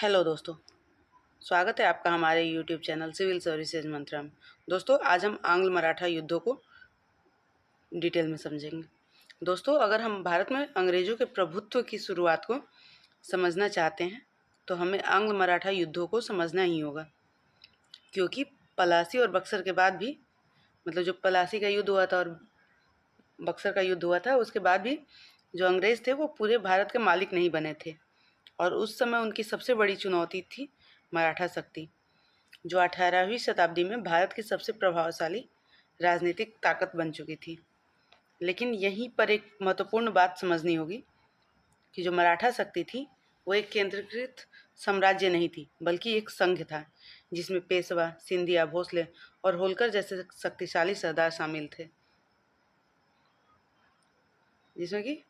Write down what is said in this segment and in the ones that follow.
Hello दोस्तों, स्वागत है आपका हमारे यूट्यूब चैनल सिविल सर्विसेज मंत्रा में। दोस्तों, आज हम आंग्ल मराठा युद्धों को डिटेल में समझेंगे। दोस्तों, अगर हम भारत में अंग्रेज़ों के प्रभुत्व की शुरुआत को समझना चाहते हैं तो हमें आंग्ल मराठा युद्धों को समझना ही होगा, क्योंकि पलासी और बक्सर के बाद भी जो पलासी का युद्ध हुआ था और बक्सर का युद्ध हुआ था, उसके बाद भी जो अंग्रेज़ थे वो पूरे भारत के मालिक नहीं बने थे और उस समय उनकी सबसे बड़ी चुनौती थी मराठा शक्ति, जो 18वीं शताब्दी में भारत की सबसे प्रभावशाली राजनीतिक ताकत बन चुकी थी। लेकिन यहीं पर एक महत्वपूर्ण बात समझनी होगी कि जो मराठा शक्ति थी वो एक केंद्रीकृत साम्राज्य नहीं थी, बल्कि एक संघ था जिसमें पेशवा, सिंधिया, भोसले और होलकर जैसे शक्तिशाली सरदार शामिल थे। जिसमें कि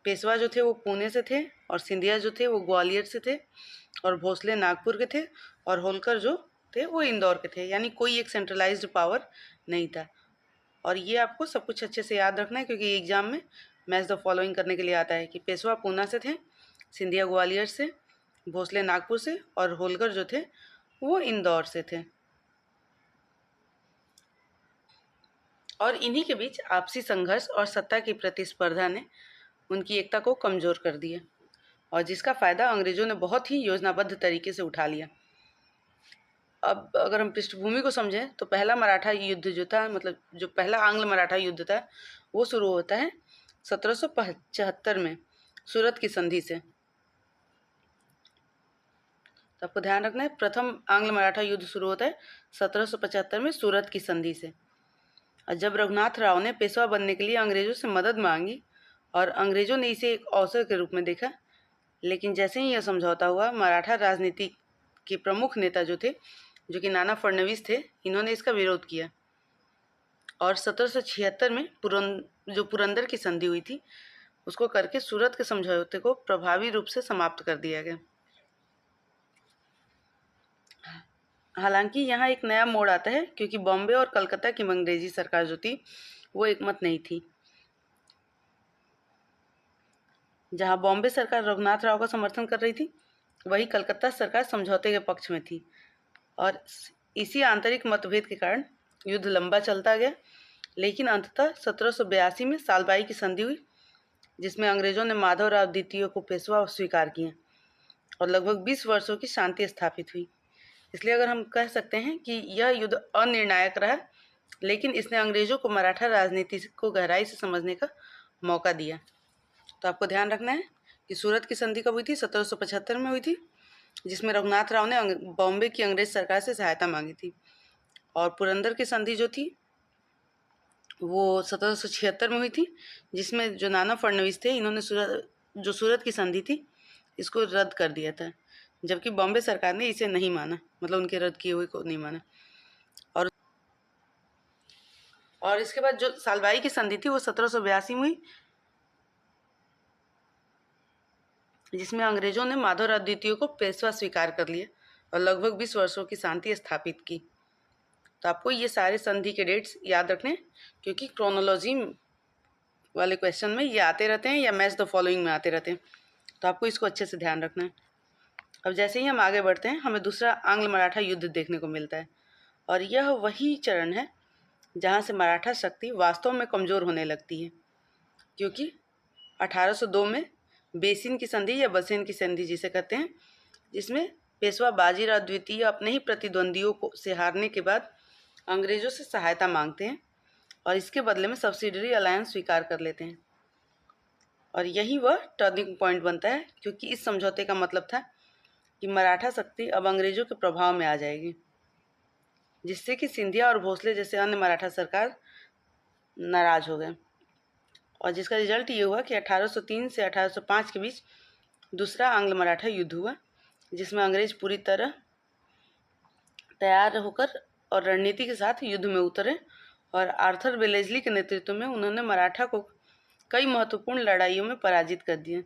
पेशवा जो थे वो पुणे से थे और सिंधिया जो थे वो ग्वालियर से थे और भोसले नागपुर के थे और होलकर जो थे वो इंदौर के थे। यानी कोई एक सेंट्रलाइज्ड पावर नहीं था। और ये आपको सब कुछ अच्छे से याद रखना है, क्योंकि एग्जाम में मैच द फॉलोइंग करने के लिए आता है कि पेशवा पूना से थे, सिंधिया ग्वालियर से, भोसले नागपुर से और होलकर जो थे वो इंदौर से थे। और इन्हीं के बीच आपसी संघर्ष और सत्ता की प्रतिस्पर्धा ने उनकी एकता को कमज़ोर कर दिया और जिसका फ़ायदा अंग्रेज़ों ने बहुत ही योजनाबद्ध तरीके से उठा लिया। अब अगर हम पृष्ठभूमि को समझें तो पहला मराठा युद्ध जो था, जो पहला आंग्ल मराठा युद्ध था, वो शुरू होता है 1775 में सूरत की संधि से। तो आपको ध्यान रखना है, प्रथम आंग्ल मराठा युद्ध शुरू होता है 1775 में सूरत की संधि से। और जब रघुनाथ राव ने पेशवा बनने के लिए अंग्रेज़ों से मदद मांगी और अंग्रेज़ों ने इसे एक अवसर के रूप में देखा, लेकिन जैसे ही यह समझौता हुआ, मराठा राजनीति के प्रमुख नेता जो थे, जो कि नाना फडणवीस थे, इन्होंने इसका विरोध किया और 1776 में पुरंदर की संधि हुई थी, उसको करके सूरत के समझौते को प्रभावी रूप से समाप्त कर दिया गया। हालांकि यहाँ एक नया मोड़ आता है, क्योंकि बॉम्बे और कलकत्ता की अंग्रेजी सरकार जो थी वो एकमत नहीं थी। जहाँ बॉम्बे सरकार रघुनाथ राव का समर्थन कर रही थी, वही कलकत्ता सरकार समझौते के पक्ष में थी और इसी आंतरिक मतभेद के कारण युद्ध लंबा चलता गया। लेकिन अंततः 1782 में सालबाई की संधि हुई, जिसमें अंग्रेज़ों ने माधवराव द्वितीय को पेशवा स्वीकार किया और लगभग 20 वर्षों की शांति स्थापित हुई। इसलिए अगर हम कह सकते हैं कि यह युद्ध अनिर्णायक रहा, लेकिन इसने अंग्रेज़ों को मराठा राजनीति को गहराई से समझने का मौका दिया। तो आपको ध्यान रखना है कि सूरत की संधि कब हुई थी? 1775 में हुई थी, जिसमें रघुनाथ राव ने बॉम्बे की अंग्रेज सरकार से सहायता मांगी थी। और पुरंदर की संधि जो थी वो 1776 में हुई थी, जिसमें जो नाना फडणवीस थे, इन्होंने सूरत की संधि थी इसको रद्द कर दिया था, जबकि बॉम्बे सरकार ने इसे नहीं माना, उनके रद्द किए हुए को नहीं माना। और इसके बाद जो सालबाई की संधि थी वो 1782 में हुई, जिसमें अंग्रेज़ों ने माधवराव द्वितीय को पेशवा स्वीकार कर लिया और लगभग 20 वर्षों की शांति स्थापित की। तो आपको ये सारे संधि के डेट्स याद रखने, क्योंकि क्रोनोलॉजी वाले क्वेश्चन में ये आते रहते हैं या मैच द फॉलोइंग में आते रहते हैं, तो आपको इसको अच्छे से ध्यान रखना है। अब जैसे ही हम आगे बढ़ते हैं, हमें दूसरा आंग्ल मराठा युद्ध देखने को मिलता है और यह वही चरण है जहाँ से मराठा शक्ति वास्तव में कमज़ोर होने लगती है, क्योंकि 1802 में बेसिन की संधि या बसेन की संधि जिसे कहते हैं, जिसमें पेशवा बाजीराव द्वितीय अपने ही प्रतिद्वंदियों को से हारने के बाद अंग्रेज़ों से सहायता मांगते हैं और इसके बदले में सब्सिडरी अलायंस स्वीकार कर लेते हैं। और यही वह टर्निंग पॉइंट बनता है, क्योंकि इस समझौते का मतलब था कि मराठा शक्ति अब अंग्रेज़ों के प्रभाव में आ जाएगी, जिससे कि सिंधिया और भोसले जैसे अन्य मराठा सरकार नाराज हो गए और जिसका रिजल्ट ये हुआ कि 1803 से 1805 के बीच दूसरा आंग्ल मराठा युद्ध हुआ, जिसमें अंग्रेज पूरी तरह तैयार होकर और रणनीति के साथ युद्ध में उतरे और आर्थर वेलेस्ली के नेतृत्व में उन्होंने मराठा को कई महत्वपूर्ण लड़ाइयों में पराजित कर दिया,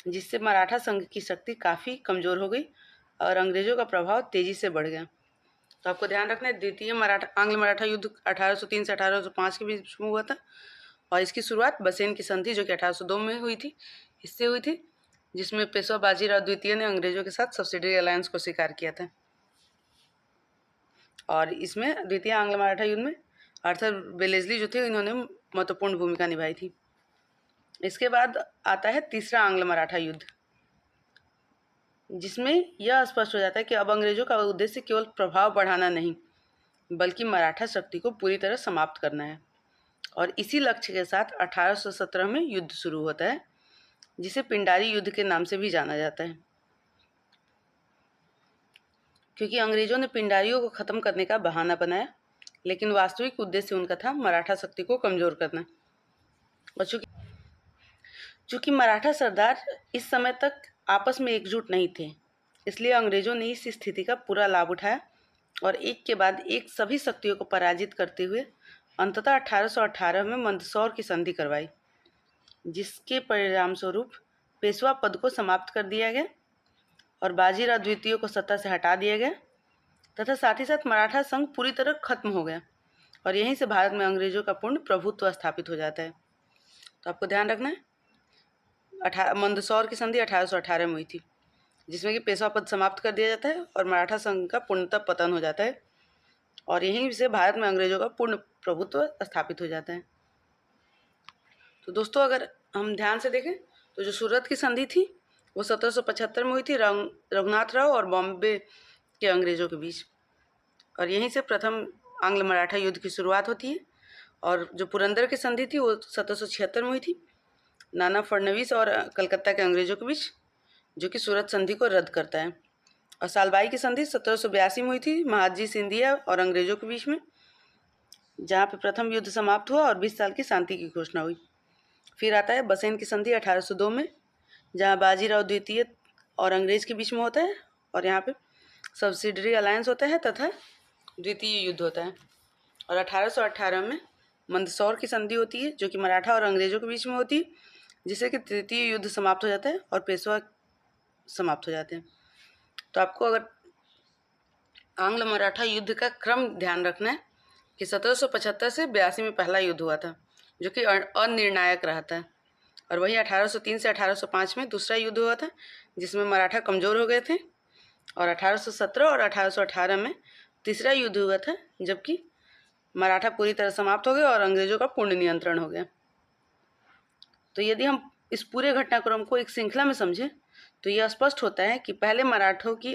जिससे मराठा संघ की शक्ति काफ़ी कमज़ोर हो गई और अंग्रेज़ों का प्रभाव तेज़ी से बढ़ गया। तो आपको ध्यान रखना है, द्वितीय आंग्ल मराठा युद्ध 1803 से 1805 के बीच में हुआ था और इसकी शुरुआत बसेन की संधि जो कि 1802 में हुई थी, इससे हुई थी, जिसमें पेशवा बाजीराव द्वितीय ने अंग्रेजों के साथ सब्सिडरी अलायंस को स्वीकार किया था। और इसमें द्वितीय आंग्ल मराठा युद्ध में आर्थर वेलेस्ली जो थे, इन्होंने महत्वपूर्ण भूमिका निभाई थी। इसके बाद आता है तीसरा आंग्ल मराठा युद्ध, जिसमें यह स्पष्ट हो जाता है कि अब अंग्रेजों का उद्देश्य केवल प्रभाव बढ़ाना नहीं, बल्कि मराठा शक्ति को पूरी तरह समाप्त करना है। और इसी लक्ष्य के साथ 1817 में युद्ध शुरू होता है, जिसे पिंडारी युद्ध के नाम से भी जाना जाता है, क्योंकि अंग्रेजों ने पिंडारियों को खत्म करने का बहाना बनाया, लेकिन वास्तविक उद्देश्य उनका था मराठा शक्ति को कमजोर करना। और चूंकि मराठा सरदार इस समय तक आपस में एकजुट नहीं थे, इसलिए अंग्रेजों ने इस स्थिति का पूरा लाभ उठाया और एक के बाद एक सभी शक्तियों को पराजित करते हुए अंततः 1818 में मंदसौर की संधि करवाई, जिसके परिणाम स्वरूप पेशवा पद को समाप्त कर दिया गया और बाजीराव द्वितीय को सत्ता से हटा दिया गया तथा साथ ही साथ मराठा संघ पूरी तरह खत्म हो गया और यहीं से भारत में अंग्रेजों का पूर्ण प्रभुत्व स्थापित हो जाता है। तो आपको ध्यान रखना है, मंदसौर की संधि 1818 में हुई थी, जिसमें कि पेशवा पद समाप्त कर दिया जाता है और मराठा संघ का पूर्णतः पतन हो जाता है और यहीं से भारत में अंग्रेजों का पूर्ण प्रभुत्व स्थापित हो जाता है। तो दोस्तों, अगर हम ध्यान से देखें तो जो सूरत की संधि थी वो 1775 में हुई थी रघुनाथ राव और बॉम्बे के अंग्रेजों के बीच, और यहीं से प्रथम आंग्ल मराठा युद्ध की शुरुआत होती है। और जो पुरंदर की संधि थी वो 1776 में हुई थी नाना फडणवीस और कलकत्ता के अंग्रेजों के बीच, जो कि सूरत संधि को रद्द करता है। और सालबाई की संधि 1782 में हुई थी महादजी सिंधिया और अंग्रेजों के बीच में, जहाँ पे प्रथम युद्ध समाप्त हुआ और 20 साल की शांति की घोषणा हुई। फिर आता है बसेन की संधि 1802 में, जहाँ बाजीराव द्वितीय और अंग्रेज के बीच में होता है और यहाँ पे सब्सिडरी अलायंस होता है तथा द्वितीय युद्ध होता है। और 1818 में मंदसौर की संधि होती है, जो कि मराठा और अंग्रेजों के बीच में होती है, जिससे कि तृतीय युद्ध समाप्त हो जाता है और पेशवा समाप्त हो जाते हैं। तो आपको अगर आंग्ल मराठा युद्ध का क्रम ध्यान रखना है कि 1775 से 82 में पहला युद्ध हुआ था, जो कि अनिर्णायक रहा था, और वही 1803 से 1805 में दूसरा युद्ध हुआ था, जिसमें मराठा कमज़ोर हो गए थे, और 1817 और 1818 में तीसरा युद्ध हुआ था, जबकि मराठा पूरी तरह समाप्त हो गए और अंग्रेजों का पूर्ण नियंत्रण हो गया। तो यदि हम इस पूरे घटनाक्रम को एक श्रृंखला में समझें तो यह स्पष्ट होता है कि पहले मराठों की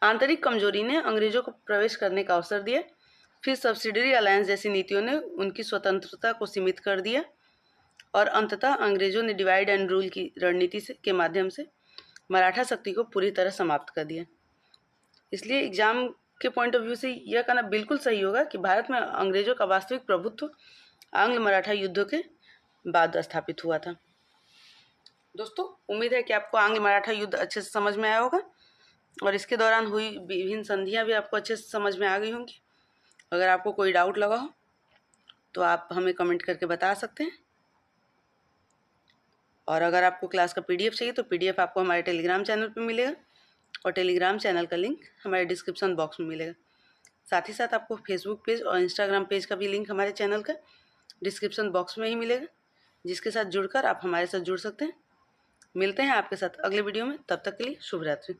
आंतरिक कमजोरी ने अंग्रेजों को प्रवेश करने का अवसर दिया, फिर सब्सिडरी अलायंस जैसी नीतियों ने उनकी स्वतंत्रता को सीमित कर दिया, और अंततः अंग्रेजों ने डिवाइड एंड रूल की रणनीति के माध्यम से मराठा शक्ति को पूरी तरह समाप्त कर दिया। इसलिए एग्जाम के पॉइंट ऑफ व्यू से यह कहना बिल्कुल सही होगा कि भारत में अंग्रेजों का वास्तविक प्रभुत्व आंग्ल मराठा युद्धों के बाद स्थापित हुआ था। दोस्तों, उम्मीद है कि आपको आंग्ल मराठा युद्ध अच्छे से समझ में आया होगा और इसके दौरान हुई विभिन्न संधियां भी आपको अच्छे से समझ में आ गई होंगी। अगर आपको कोई डाउट लगा हो तो आप हमें कमेंट करके बता सकते हैं, और अगर आपको क्लास का PDF चाहिए तो PDF आपको हमारे टेलीग्राम चैनल पर मिलेगा, और टेलीग्राम चैनल का लिंक हमारे डिस्क्रिप्शन बॉक्स में मिलेगा। साथ ही साथ आपको फेसबुक पेज और इंस्टाग्राम पेज का भी लिंक हमारे चैनल का डिस्क्रिप्शन बॉक्स में ही मिलेगा, जिसके साथ जुड़कर आप हमारे साथ जुड़ सकते हैं। मिलते हैं आपके साथ अगले वीडियो में, तब तक के लिए शुभ रात्रि।